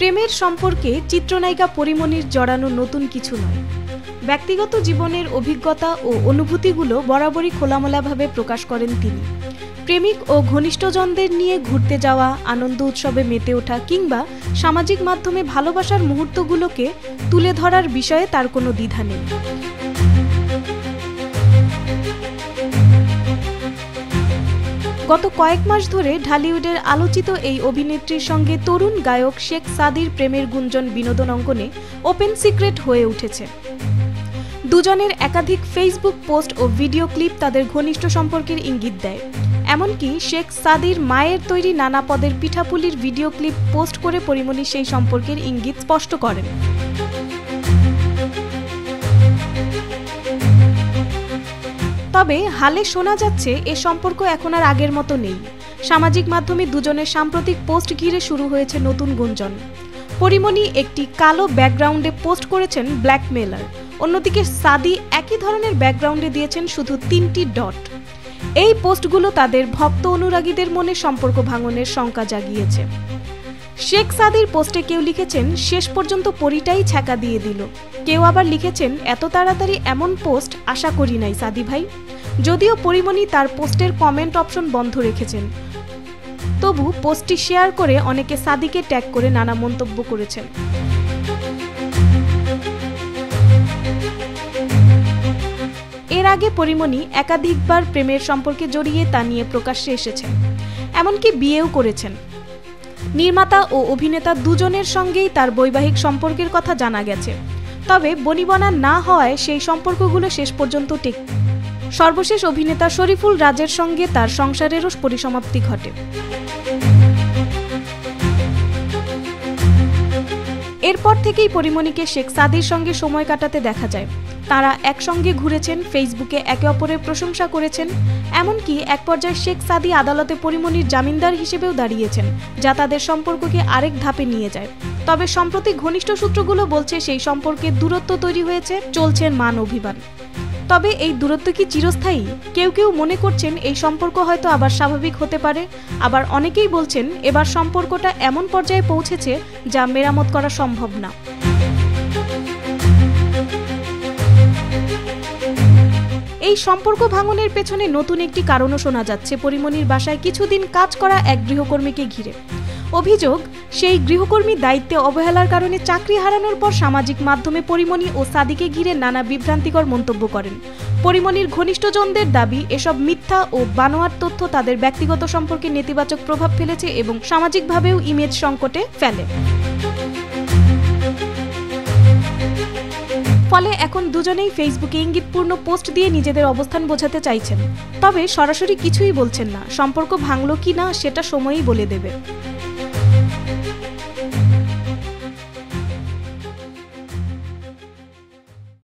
প্রেমের সম্পর্কে চিত্রনায়িকা পরিমণির জড়ানো নতুন কিছু নয়। ব্যক্তিগত জীবনের অভিজ্ঞতা ও অনুভূতিগুলো বরাবরই খোলামেলাভাবে প্রকাশ করেন তিনি। প্রেমিক ও ঘনিষ্ঠজনদের নিয়ে ঘুরতে যাওয়া, আনন্দ উৎসবে মেতে ওঠা কিংবা সামাজিক মাধ্যমে ভালোবাসার মুহূর্তগুলোকে তুলে ধরার বিষয়ে তার কোনো দ্বিধা নেই। গত কয়েক মাস ধরে ঢালিউডের আলোচিত এই অভিনেত্রীর সঙ্গে তরুণ গায়ক শেখ সাদির প্রেমের গুঞ্জন বিনোদন অঙ্গনে ওপেন সিক্রেট হয়ে উঠেছে। দুজনের একাধিক ফেসবুক পোস্ট ও ভিডিও ক্লিপ তাদের ঘনিষ্ঠ সম্পর্কের ইঙ্গিত দেয়। এমনকি শেখ সাদির মায়ের তৈরি নানা পদের পিঠাপুলির ভিডিও ক্লিপ পোস্ট করে পরিমণি সেই সম্পর্কের ইঙ্গিত স্পষ্ট করেন। তবে হালে শোনা যাচ্ছে এ সম্পর্ক এখন আর আগের মতো নেই। সামাজিক মাধ্যমে দুজনের সাম্প্রতিক পোস্ট ঘিরে শুরু হয়েছে নতুন গুঞ্জন। পরিমণি একটি কালো ব্যাকগ্রাউন্ডে পোস্ট করেছেন ব্ল্যাকমেলার, অন্যদিকে সাদি একই ধরনের ব্যাকগ্রাউন্ডে দিয়েছেন শুধু 3টি ডট। এই পোস্টগুলো তাদের ভক্ত অনুরাগীদের মনে সম্পর্ক ভাঙনের শঙ্কা জাগিয়েছে। শেখ সাদির পোস্টে কেউ লিখেছেন, শেষ পর্যন্ত পরিটাই ছ্যাঁকা দিয়ে দিল। কেউ আবার লিখেছেন, এত তাড়াতাড়ি এমন পোস্ট আশা করি নাই সাদি ভাই। যদিও পরিমণি তার পোস্টের কমেন্ট অপশন বন্ধ রেখেছেন, তবু পোস্টটি শেয়ার করে অনেকে সাদিকে ট্যাগ করে নানা মন্তব্য করেছেন। এর আগে পরিমণি একাধিকবার প্রেমের সম্পর্কে জড়িয়ে তা নিয়ে প্রকাশ্যে এসেছেন, এমনকি বিয়েও করেছেন। নির্মাতা ও অভিনেতা দুজনের সঙ্গেই তার বৈবাহিক সম্পর্কের কথা জানা গেছে। তবে বনিবনা না হওয়ায় সেই সম্পর্কগুলো শেষ পর্যন্ত টেকে। সর্বশেষ অভিনেতা শরীফুল রাজের সঙ্গে তার সংসারেরও পরিসমাপ্তি ঘটে। এরপর থেকেই পরিমণিকে শেখ সাদির সঙ্গে সময় কাটাতে দেখা যায়। তারা একসঙ্গে ঘুরেছেন, ফেসবুকে একে অপরের প্রশংসা করেছেন। এমনকি এক পর্যায়ে শেখ সাদি আদালতে পরিমণির জামিনদার হিসেবেও দাঁড়িয়েছেন, যা তাদের সম্পর্ককে আরেক ধাপে নিয়ে যায়। তবে সম্প্রতি ঘনিষ্ঠ সূত্রগুলো বলছে সেই সম্পর্কে দূরত্ব তৈরি হয়েছে, চলছে মান অভিমান। তবে এই দূরত্ব কি চিরস্থায়ী? কেউ কেউ মনে করছেন এই সম্পর্ক হয়তো আবার স্বাভাবিক হতে পারে, আবার অনেকেই বলছেন এবার সম্পর্কটা এমন পর্যায়ে পৌঁছেছে যা মেরামত করা সম্ভব না। এই সম্পর্ক ভাঙনের পেছনে নতুন একটি কারণও শোনা যাচ্ছে পরিমণির বাসায় কিছুদিন কাজ করা এক গৃহকর্মীকে ঘিরে। অভিযোগ, সেই গৃহকর্মী দায়িত্বে অবহেলার কারণে চাকরি হারানোর পর সামাজিক মাধ্যমে পরিমণি ও সাদিকে ঘিরে নানা বিভ্রান্তিকর মন্তব্য করেন। পরিমণির ঘনিষ্ঠজনদের দাবি, এসব মিথ্যা ও বানোয়াট তথ্য তাদের ব্যক্তিগত সম্পর্কে নেতিবাচক প্রভাব ফেলেছে এবং সামাজিকভাবেও ইমেজ সংকটে ফেলে। ফলে এখন দুজনেই ফেসবুকে ইঙ্গিতপূর্ণ পোস্ট দিয়ে নিজেদের অবস্থান বোঝাতে চাইছেন। তবে সরাসরি কিছুই বলছেন না। সম্পর্ক ভাঙল কি না সেটা সময়ই বলে দেবে।